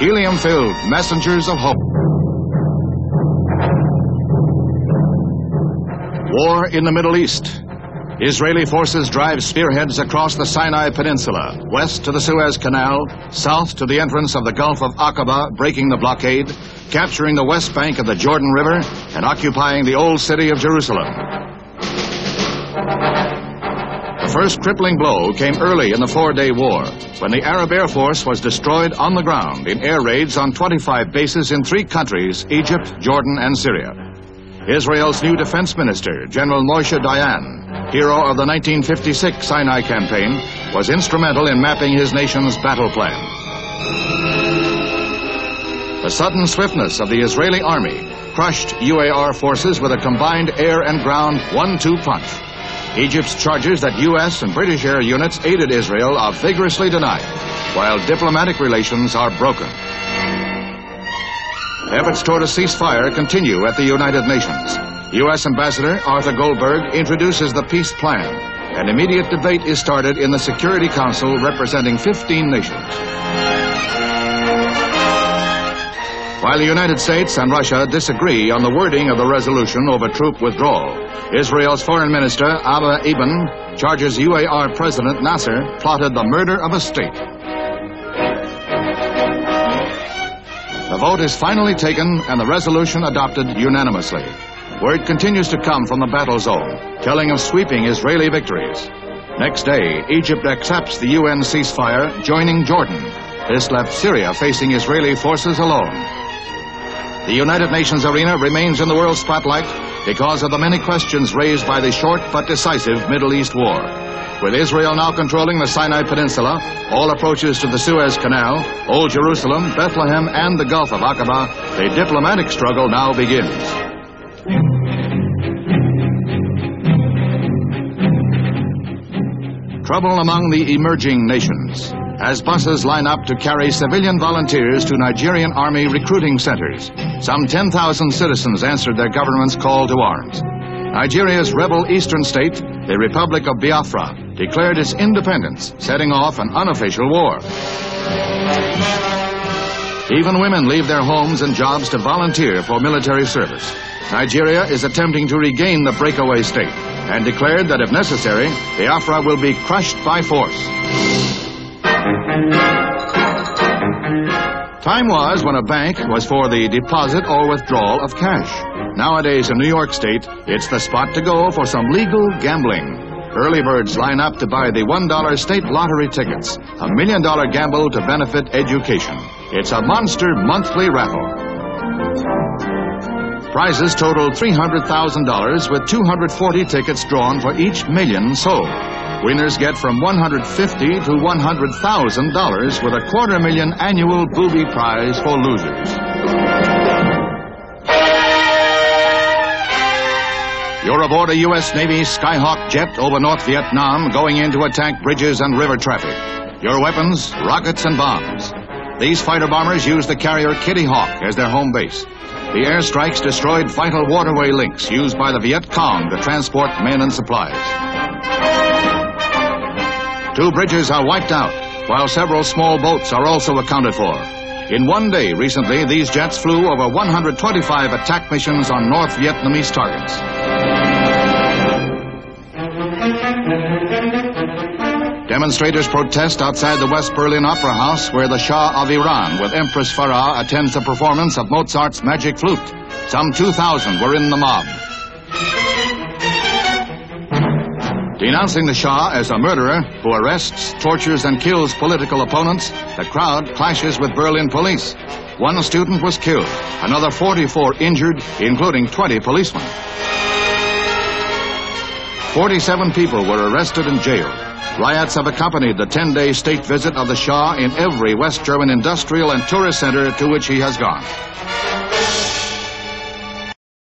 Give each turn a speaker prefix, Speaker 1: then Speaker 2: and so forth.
Speaker 1: helium-filled messengers of hope. War in the Middle East. Israeli forces drive spearheads across the Sinai Peninsula, west to the Suez Canal, south to the entrance of the Gulf of Aqaba, breaking the blockade, capturing the west bank of the Jordan River, and occupying the old city of Jerusalem. The first crippling blow came early in the four-day war, when the Arab Air Force was destroyed on the ground in air raids on 25 bases in 3 countries, Egypt, Jordan, and Syria. Israel's new defense minister, General Moshe Dayan, hero of the 1956 Sinai campaign, was instrumental in mapping his nation's battle plan. The sudden swiftness of the Israeli army crushed UAR forces with a combined air and ground 1-2 punch. Egypt's charges that U.S. and British air units aided Israel are vigorously denied, while diplomatic relations are broken. Efforts toward a ceasefire continue at the United Nations. U.S. Ambassador Arthur Goldberg introduces the peace plan. An immediate debate is started in the Security Council representing 15 nations. While the United States and Russia disagree on the wording of the resolution over troop withdrawal, Israel's Foreign Minister Abba Eban charges UAR President Nasser plotted the murder of a state. The vote is finally taken and the resolution adopted unanimously. Word continues to come from the battle zone, telling of sweeping Israeli victories. Next day, Egypt accepts the UN ceasefire, joining Jordan. This left Syria facing Israeli forces alone. The United Nations arena remains in the world spotlight because of the many questions raised by the short but decisive Middle East war. With Israel now controlling the Sinai Peninsula, all approaches to the Suez Canal, Old Jerusalem, Bethlehem, and the Gulf of Aqaba, the diplomatic struggle now begins. Trouble among the emerging nations, as buses line up to carry civilian volunteers to Nigerian army recruiting centers. Some 10,000 citizens answered their government's call to arms. Nigeria's rebel eastern state, the Republic of Biafra, declared its independence, setting off an unofficial war. Even women leave their homes and jobs to volunteer for military service. Nigeria is attempting to regain the breakaway state and declared that if necessary, Biafra will be crushed by force. Time was when a bank was for the deposit or withdrawal of cash. Nowadays in New York State, it's the spot to go for some legal gambling. Early birds line up to buy the $1 state lottery tickets, a $1 million gamble to benefit education. It's a monster monthly raffle. Prizes total $300,000 with 240 tickets drawn for each million sold. Winners get from $150,000 to $100,000 with a $250,000 annual booby prize for losers. You're aboard a U.S. Navy Skyhawk jet over North Vietnam going in to attack bridges and river traffic. Your weapons, rockets and bombs. These fighter bombers use the carrier Kitty Hawk as their home base. The airstrikes destroyed vital waterway links used by the Viet Cong to transport men and supplies. 2 bridges are wiped out, while several small boats are also accounted for. In one day recently, these jets flew over 125 attack missions on North Vietnamese targets. Demonstrators protest outside the West Berlin Opera House, where the Shah of Iran with Empress Farah attends a performance of Mozart's Magic Flute. Some 2,000 were in the mob. Denouncing the Shah as a murderer who arrests, tortures, and kills political opponents, the crowd clashes with Berlin police. 1 student was killed, another 44 injured, including 20 policemen. 47 people were arrested and jailed. Riots have accompanied the 10-day state visit of the Shah in every West German industrial and tourist center to which he has gone.